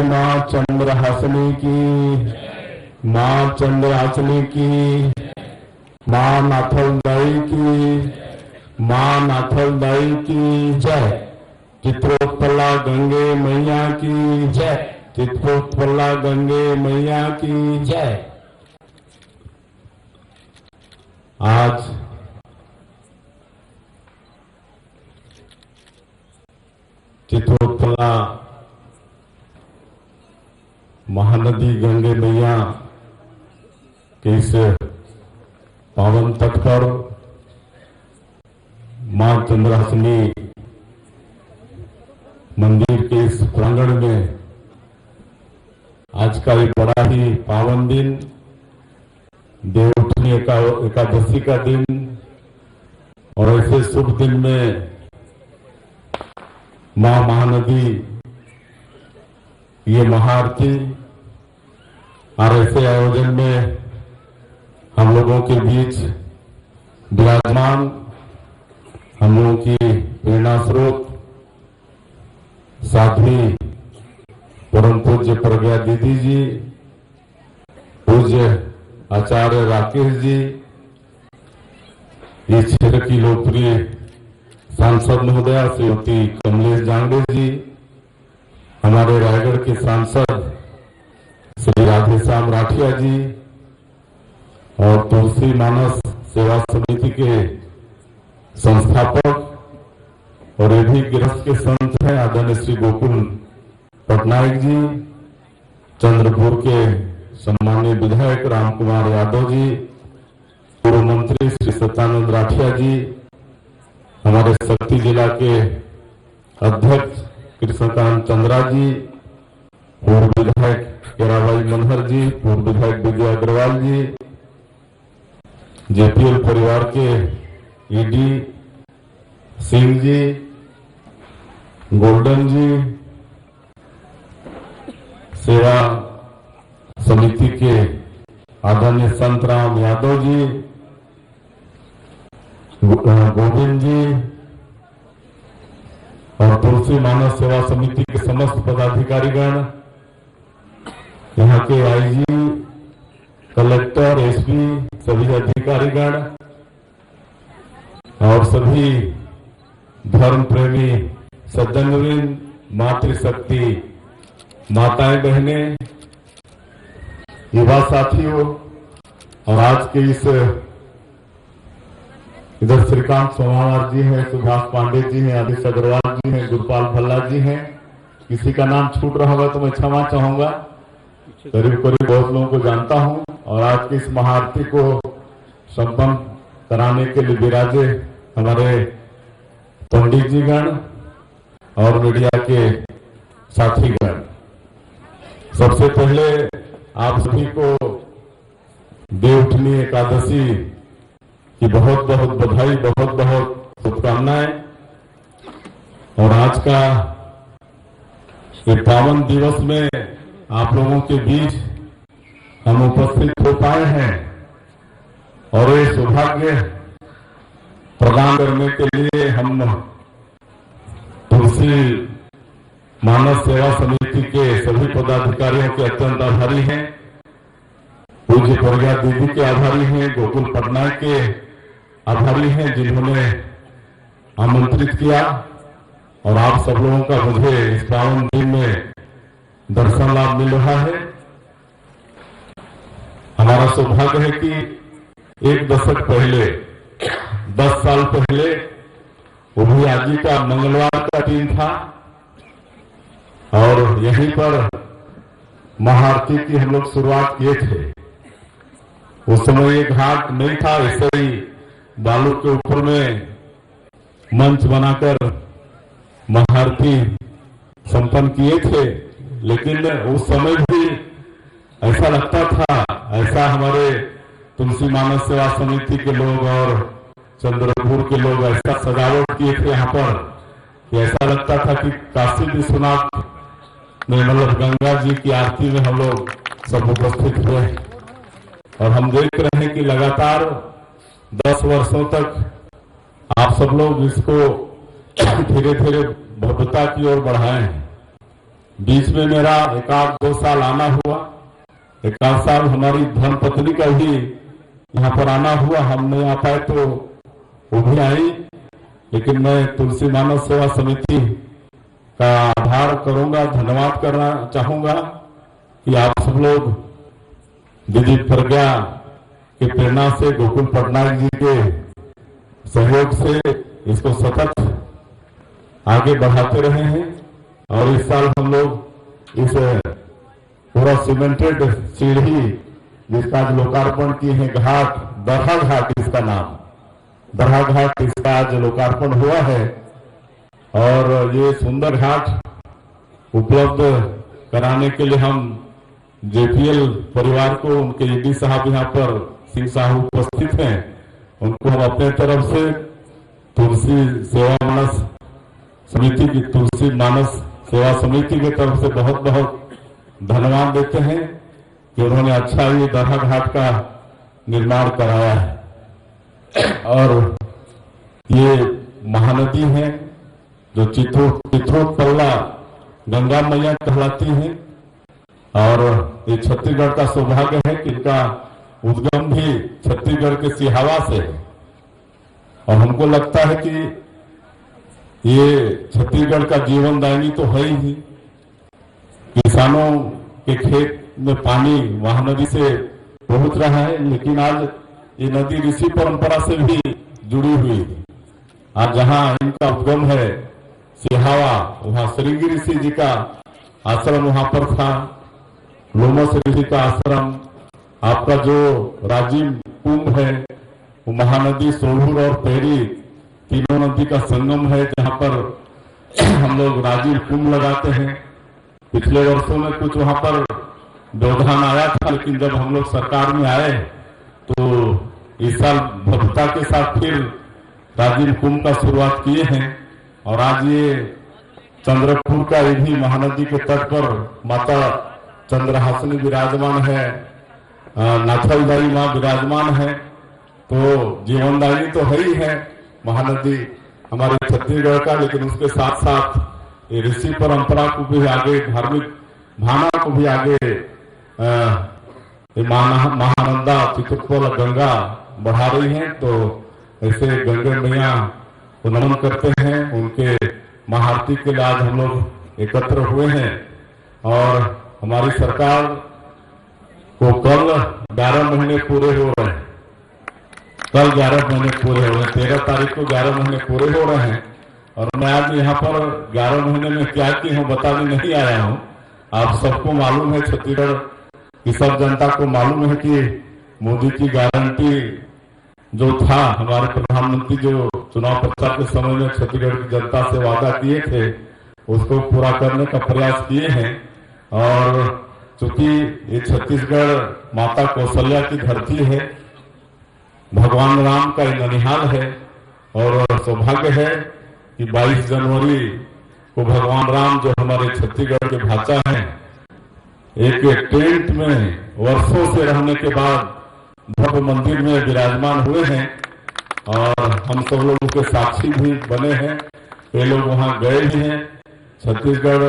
माँ चंद्रहासिनी की, माँ चंद्रहासिनी की, माँ नाथलदाई की, माँ नाथलदाई की जय। चित्रोत्पला गंगे मैया की जय। चित्रोत्पला गंगे मैया की जय। आज चित्रोत्पला महानदी गंगे मैया के इस पावन तट पर मां चंद्रहासिनी मंदिर के इस प्रांगण में आज का एक बड़ा ही पावन दिन, देवउठनी एकादशी का दिन, और ऐसे शुभ दिन में मां महानदी ये महाआरती और ऐसे आयोजन में हम लोगों के बीच विराजमान हम लोगों की प्रेरणा स्रोत साध्वी परम पूज्य प्रज्ञा दीदी जी, पूज्य आचार्य राकेश जी, इस क्षेत्र की लोकप्रिय सांसद महोदया श्रीमती कमलेश जांगड़े जी, हमारे रायगढ़ के सांसद श्री राधेश्याम राठिया जी, और तुलसी मानस सेवा समिति के संस्थापक और ये भी गृहस्थ के संत हैं आदरणीय श्री गोकुल पटनायक जी, चंद्रपुर के सम्मानीय विधायक राम कुमार यादव जी, पूर्व मंत्री श्री सत्यानंद राठिया जी, हमारे शक्ति जिला के अध्यक्ष कृष्णकांत चंद्रा जी, पूर्व विधायक केराबाई मनहर जी, पूर्व विधायक विजय अग्रवाल जी, जेपीएल परिवार के ईडी सिंह जी, गोल्डन जी, सेवा समिति के आदरणीय संतराम यादव जी, गोविंद जी, और तुलसी मानस सेवा समिति के समस्त पदाधिकारीगण, यहाँ के आईजी, कलेक्टर, एसपी, सभी अधिकारीगण और सभी धर्म प्रेमी सज्जनवृंद, मातृशक्ति माताएं बहनें, युवा साथियों, और आज के इस इधर श्रीकांत सोमावार जी हैं, सुभाष पांडे जी हैं, आदिश अग्रवाल जी हैं, गुरपाल भल्ला जी हैं, किसी का नाम छूट रहा होगा तो मैं क्षमा चाहूंगा। करीब करीब बहुत लोगों को जानता हूं, और आज की इस महाआरती को संपन्न कराने के लिए विराजे हमारे पंडित जी गण और मीडिया के साथीगण। सबसे पहले आप सभी को देवउठनी एकादशी की बहुत बहुत बधाई, बहुत बहुत शुभकामनाएं। और आज का ये पावन दिवस में आप लोगों के बीच हम उपस्थित हो पाए हैं, और ये सौभाग्य प्रदान करने के लिए हम तुलसी मानस सेवा समिति के सभी पदाधिकारियों के अत्यंत आभारी हैं, पूज्य प्रज्ञा दीदी के आभारी हैं, गोकुल पटनायक के आभारी हैं जिन्होंने आमंत्रित किया, और आप सब लोगों का मुझे इस पावन दिन में दर्शन लाभ मिल रहा है। हमारा सौभाग्य है कि एक दशक पहले, 10 साल पहले उभियाजी का मंगलवार का दिन था, और यहीं पर महाआरती की हम लोग शुरुआत किए थे। उस समय ये घाट नहीं था, ऐसे ही बालू के ऊपर में मंच बनाकर महाआरती संपन्न किए थे, लेकिन उस समय भी ऐसा लगता था, ऐसा हमारे तुलसी मानस सेवा समिति के लोग और चंद्रपुर के लोग ऐसा सजावट किए थे यहाँ पर कि ऐसा लगता था कि काशी विश्वनाथ में, मतलब गंगा जी की आरती में हम लोग सब उपस्थित हुए। और हम देख रहे हैं कि लगातार 10 वर्षों तक आप सब लोग इसको धीरे धीरे भव्यता की ओर बढ़ाए हैं। बीच में मेरा एक आध 2 साल आना हुआ, एक आध साल हमारी धर्मपत्नी का भी यहाँ पर आना हुआ, हम नहीं आ पाए तो वो भी आई। लेकिन मैं तुलसी मानव सेवा समिति का आभार करूंगा, धन्यवाद करना चाहूंगा कि आप सब लोग दीदी प्रज्ञा की प्रेरणा से, गोकुल पटनायक जी के सहयोग से इसको सतत आगे बढ़ाते रहे हैं। और इस साल हम लोग इस पूरा सीमेंटेड सीढ़ी जिसका आज लोकार्पण किए हैं, घाट दरहा घाट, इसका नाम दरहा घाट, इसका आज लोकार्पण हुआ है। और ये सुंदर घाट उपलब्ध कराने के लिए हम जेपीएल परिवार को, उनके ईडी साहब यहाँ पर सिंह साहब उपस्थित हैं, उनको हम अपने तरफ से तुलसी सेवा मानस समिति की, तुलसी मानस सेवा समिति की तरफ से बहुत बहुत धन्यवाद देते हैं कि उन्होंने अच्छा ये दरहा घाट का निर्माण कराया है। और ये महानदी है जो चित्रोत्पल्ला गंगा मैया कहलाती है। और ये छत्तीसगढ़ का सौभाग्य है कि इनका उद्गम भी छत्तीसगढ़ के सिहावा से है। और हमको लगता है कि ये छत्तीसगढ़ का जीवनदायिनी तो है ही। किसानों के खेत में पानी महानदी से पहुंच रहा है, लेकिन आज ये नदी ऋषि परंपरा से भी जुड़ी हुई है। आज जहां इनका उद्गम है सिहावा, वहां श्रृंगी ऋषि जी का आश्रम वहां पर था, लोमस ऋषि का आश्रम। आपका जो राजीव कुंभ है वो महानदी सोलूर और पेरी तीनों नदी का संगम है, जहां पर हम लोग राजीव कुंभ लगाते हैं। पिछले वर्षों में कुछ वहां पर व्यवधान आया था, लेकिन जब हम लोग सरकार में आए तो इस साल भव्यता के साथ फिर राजीव कुंभ का शुरुआत किए हैं। और आज ये चंद्रपुर का ये भी महानदी के तट पर माता चंद्रहासिनी विराजमान है, नाथलदाई माँ विराजमान है। तो जीवनदायिनी तो है ही है महानदी हमारे छत्तीसगढ़ का, लेकिन उसके साथ साथ ये ऋषि परंपरा को भी आगे, धार्मिक भावना को भी आगे महानंदा चित्रोत्पल गंगा बढ़ा रही है। तो ऐसे गंगा मैया को नमन करते हैं, उनके महाआरती के लिए आज हम लोग एकत्र हुए हैं। और हमारी सरकार को कल 11 महीने पूरे हो रहे हैं, कल 11 महीने पूरे हो रहे हैं, 13 तारीख को 11 महीने पूरे हो रहे हैं। और मैं आज यहाँ पर 11 महीने में क्या की हूँ बताने नहीं आया हूँ। आप सबको मालूम है, छत्तीसगढ़ की सब जनता को मालूम है कि मोदी की गारंटी जो था, हमारे प्रधानमंत्री जो चुनाव प्रचार के समय में छत्तीसगढ़ की जनता से वादा किए थे, उसको पूरा करने का प्रयास किए हैं। और चूंकि ये छत्तीसगढ़ माता कौशल्या की धरती है, भगवान राम का ननिहाल है। और सौभाग्य है कि 22 जनवरी को भगवान राम जो हमारे छत्तीसगढ़ के भाषा हैं, एक टेंट में वर्षों से रहने के बाद भव्य मंदिर में विराजमान हुए हैं। और हम सब लोग उसके साक्षी भी बने हैं, ये लोग वहां गए भी हैं। छत्तीसगढ़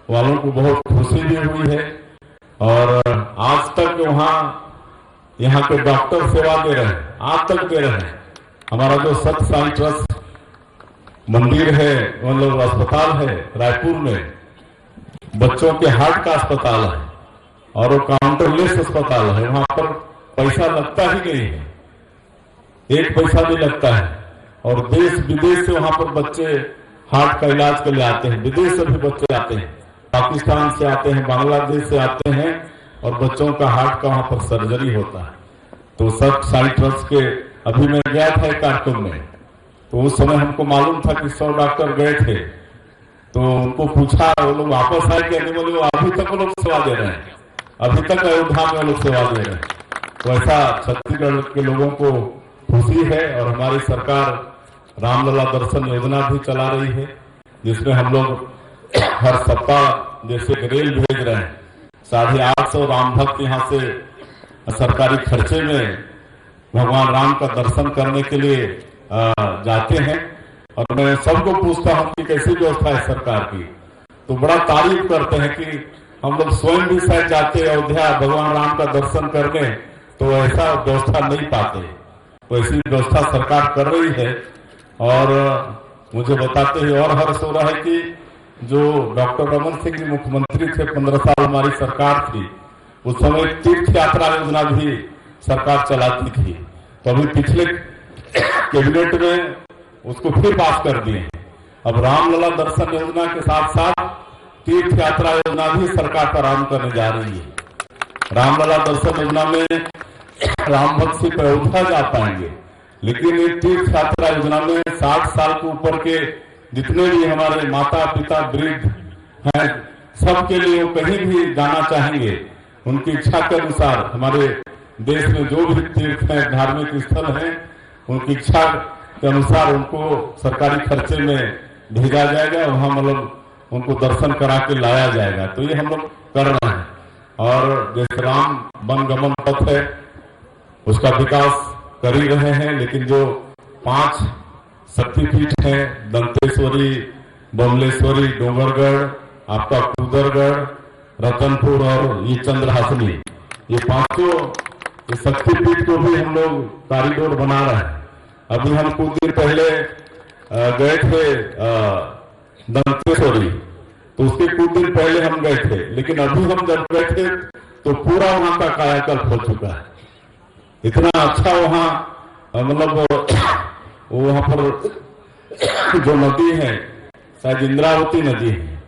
वालों को बहुत खुशी भी हुई है। और आज तक वहां यहाँ के डॉक्टर सेवा दे रहे हैं, आज तक दे रहे हैं। हमारा जो सत्य साई ट्रस्ट मंदिर है, मतलब अस्पताल है रायपुर में, बच्चों के हार्ट का अस्पताल है और वो काउंटरलेस अस्पताल है। वहां पर पैसा लगता ही नहीं है, एक पैसा भी लगता है। और देश विदेश से वहां पर बच्चे हार्ट का इलाज के लिए आते हैं, विदेश से भी बच्चे आते हैं, पाकिस्तान से आते हैं, बांग्लादेश से आते हैं, और बच्चों का हार्ट का वहां पर सर्जरी होता है। तो सब साई ट्रस्ट के, अभी मैं गया था एक कार्यक्रम में, तो उस समय हमको मालूम था कि 100 डॉक्टर गए थे। तो उनको पूछा, वो लोग वापस आए कि नहीं, बोले वो अभी तक वो लोग सेवा दे रहे हैं, अभी तक अयोध्या में लोग सेवा दे रहे हैं। तो ऐसा छत्तीसगढ़ के लोगों को खुशी है। और हमारी सरकार रामलला दर्शन योजना भी चला रही है, जिसमें हम लोग हर सप्ताह जैसे रेल भेज रहे हैं, 850 राम भक्त यहाँ से सरकारी खर्चे में भगवान राम का दर्शन करने के लिए जाते हैं। और मैं सबको पूछता हूँ कि कैसी व्यवस्था है सरकार की, तो बड़ा तारीफ करते हैं कि हम लोग स्वयं भी शायद जाते अयोध्या भगवान राम का दर्शन करने तो ऐसा व्यवस्था नहीं पाते, तो ऐसी व्यवस्था सरकार कर रही है। और मुझे बताते ही और हर्ष हो रहा है कि जो डॉक्टर रमन सिंह जी मुख्यमंत्री थे, 15 साल हमारी सरकार थी, उस समय तीर्थ यात्रा योजना भी सरकार चलाती थी, तो अभी पिछले कैबिनेट में उसको फिर पास कर दिए। अब रामलला दर्शन योजना के साथ साथ तीर्थ यात्रा योजना भी सरकार प्रारंभ करने जा रही है। रामलला दर्शन योजना में राम भक्त सिर्फ अयोध्या जा पाएंगे, लेकिन ये तीर्थ यात्रा योजना में 60 साल के ऊपर के जितने भी हमारे माता पिता वृद्ध हैं, सबके लिए वो कहीं भी जाना चाहेंगे, उनकी इच्छा के अनुसार हमारे देश में जो भी तीर्थ हैं, धार्मिक स्थल हैं, उनकी इच्छा के अनुसार उनको सरकारी खर्चे में भेजा जाएगा, वहां मतलब उनको दर्शन करा के लाया जाएगा। तो ये हम लोग कर रहे हैं। और जैसे राम वन गमन पथ है उसका विकास कर ही रहे हैं, लेकिन जो 5 शक्तिपीठ हैं, दंतेश्वरी, बमलेश्वरी, डोंगरगढ़, आपका कुदरगढ़, रतनपुर और ये चंद्रहासनी, ये 5 शक्तिपीठ को भी हम लोग कॉरिडोर बना रहे हैं। अभी हम कुछ दिन पहले गए थे दंतेश्वरी, तो उसके कुछ दिन पहले हम गए थे, लेकिन अभी हम जब गए थे तो पूरा वहां का कायाकल्प हो चुका है। इतना अच्छा वहां मतलब वहां पर जो नदी है शायद इंद्रावती नदी है,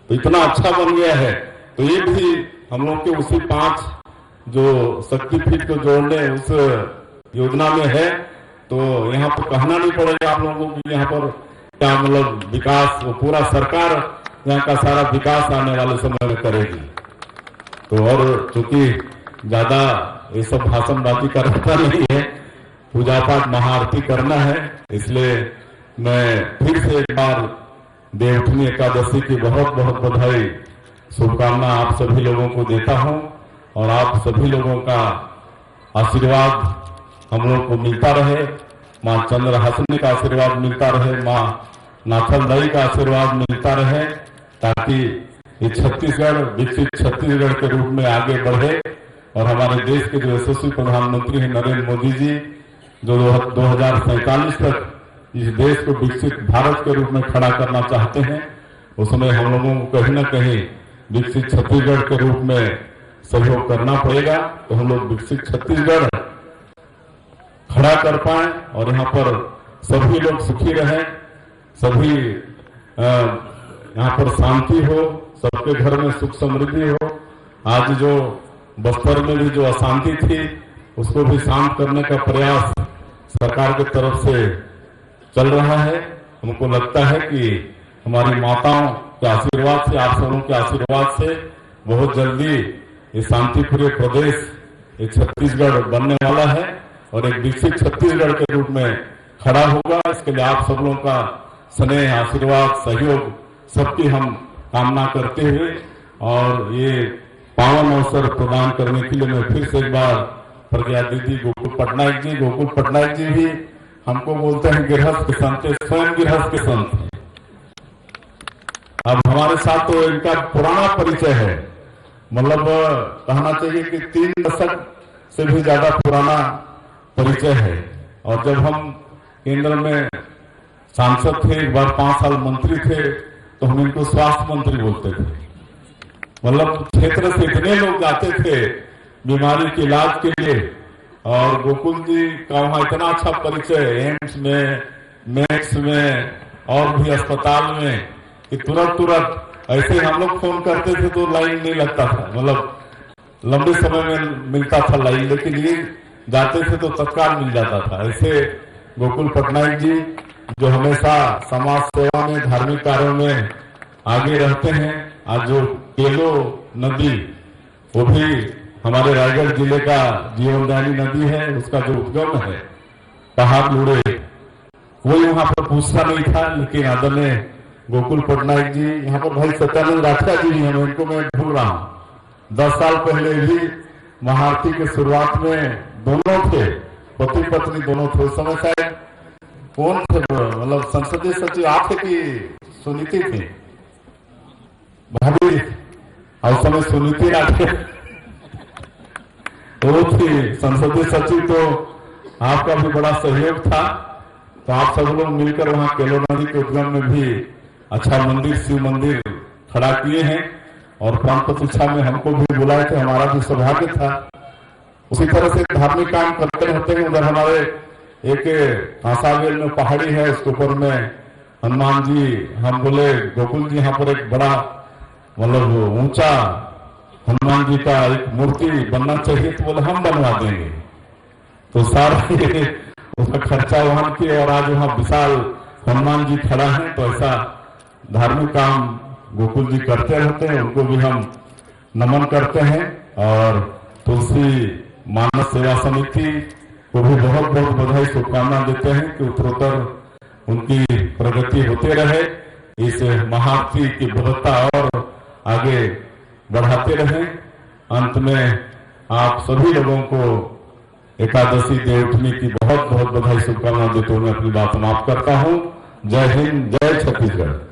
तो इतना अच्छा बन गया है। तो ये भी हम लोग के उसी 5 जो शक्तिपीठ को जोड़ने उस योजना में है। तो यहाँ पर कहना नहीं पड़ेगा आप लोगों को यहाँ पर क्या मतलब विकास, वो पूरा सरकार यहाँ का सारा विकास आने वाले समय में करेगी। तो और चूंकि ज्यादा ये सब भाषणबाजी करना नहीं है, पूजा पाठ महाआरती करना है, इसलिए मैं फिर से एक बार देवउठनी एकादशी की बहुत बहुत बधाई शुभकामना आप सभी लोगों को देता हूं। और आप सभी लोगों का आशीर्वाद हम लोग को मिलता रहे, माँ चंद्रहासनी का आशीर्वाद मिलता रहे, माँ नाथलदाई का आशीर्वाद मिलता रहे, ताकि ये छत्तीसगढ़ विकसित छत्तीसगढ़ के रूप में आगे बढ़े। और हमारे देश के जो यशस्वी प्रधानमंत्री हैं नरेंद्र मोदी जी, जो 2047 तक इस देश को विकसित भारत के रूप में खड़ा करना चाहते हैं, उसमें हम लोगों को कहीं न कहीं विकसित छत्तीसगढ़ के रूप में सहयोग करना पड़ेगा। तो हम लोग विकसित छत्तीसगढ़ खड़ा कर पाए और यहाँ पर सभी लोग सुखी रहें, सभी यहाँ पर शांति हो, सबके घर में सुख समृद्धि हो। आज जो बस्तर में भी जो अशांति थी उसको भी शांत करने का प्रयास सरकार की तरफ से चल रहा है। हमको लगता है कि हमारी माताओं के आशीर्वाद से, आप सबों के आशीर्वाद से बहुत जल्दी ये शांतिप्रिय प्रदेश ये छत्तीसगढ़ बनने वाला है और एक विकसित छत्तीसगढ़ के रूप में खड़ा होगा। इसके लिए आप सब लोगों का स्नेह, आशीर्वाद, सहयोग सबकी हम कामना करते हुए और ये पावन अवसर प्रदान करने के लिए मैं फिर से एक बार प्रज्ञा दीदी, गोकुल पटनायक जी भी हमको बोलते हैं गृहस्थ के संत, स्वयं गृहस्थ के संत। अब हमारे साथ तो इनका पुराना परिचय है, मतलब कहना चाहिए कि 3 दशक से भी ज्यादा पुराना परिचय है। और जब हम केंद्र में सांसद थे, एक बार 5 साल मंत्री थे, तो हम इनको स्वास्थ्य मंत्री बोलते थे। मतलब क्षेत्र से इतने लोग जाते थे बीमारी के इलाज के लिए, और गोकुल जी का वहां इतना अच्छा परिचय एम्स में, मैक्स में और भी अस्पताल में कि तुरंत ऐसे हम लोग फोन करते थे तो लाइन नहीं लगता था, मतलब लंबे समय में मिलता था लाइन, लेकिन ये जाते थे तो तत्काल मिल जाता था। ऐसे गोकुल पटनायक जी जो हमेशा समाज सेवा में, धार्मिक कार्यों में आगे रहते हैं। आज जो केलो नदी, वो भी हमारे रायगढ़ जिले का जीवनदायिनी नदी है, उसका जो उद्गम है पहाड़ लूड़े, वही वहां पर पूछता नहीं था, लेकिन आदरणीय गोकुल पटनायक जी, यहाँ पर भाई सत्यानंद राठिया जी भी हैं, उनको मैं भूल रहा हूँ। 10 साल पहले भी महाआरती के शुरुआत में दोनों थे, पति पत्नी दोनों थे। उस समय शायद कौन थे, मतलब संसदीय सचिव आप थे कि सुनीति थी? भाभी और समय सुनीति राठे वो थी संसदीय सचिव, तो आपका भी बड़ा सहयोग था। तो आप सब लोग मिलकर वहां केलो नदी के उद्गम में भी अच्छा मंदिर, शिव मंदिर खड़ा किए हैं और प्रांत प्रतिष्ठा में हमको भी बुलाए थे, हमारा भी सौभाग्य था। उसी तरह से धार्मिक काम करते रहते हैं। उधर हमारे एक आसावेल में पहाड़ी है, उसके ऊपर में हनुमान जी, हम बोले गोकुल जी यहाँ पर एक बड़ा मतलब ऊंचा हनुमान जी का एक मूर्ति बनना चाहिए, तो बोले हम बनवा देंगे। तो सारा उसका खर्चा वहन किए और आज वहाँ विशाल हनुमान जी खड़ा है। तो ऐसा धार्मिक काम गोकुल जी करते रहते हैं, उनको भी हम नमन करते हैं। और तुलसी मानस सेवा समिति को भी बहुत बहुत बधाई, शुभकामना देते हैं कि उत्तरोत्तर उनकी प्रगति होते रहे, इस महाआरती की भव्यता और आगे बढ़ाते रहें। अंत में आप सभी लोगों को एकादशी देवउठनी की बहुत बहुत बधाई, शुभकामना देते हुए मैं अपनी बात समाप्त करता हूं। जय हिंद, जय छत्तीसगढ़।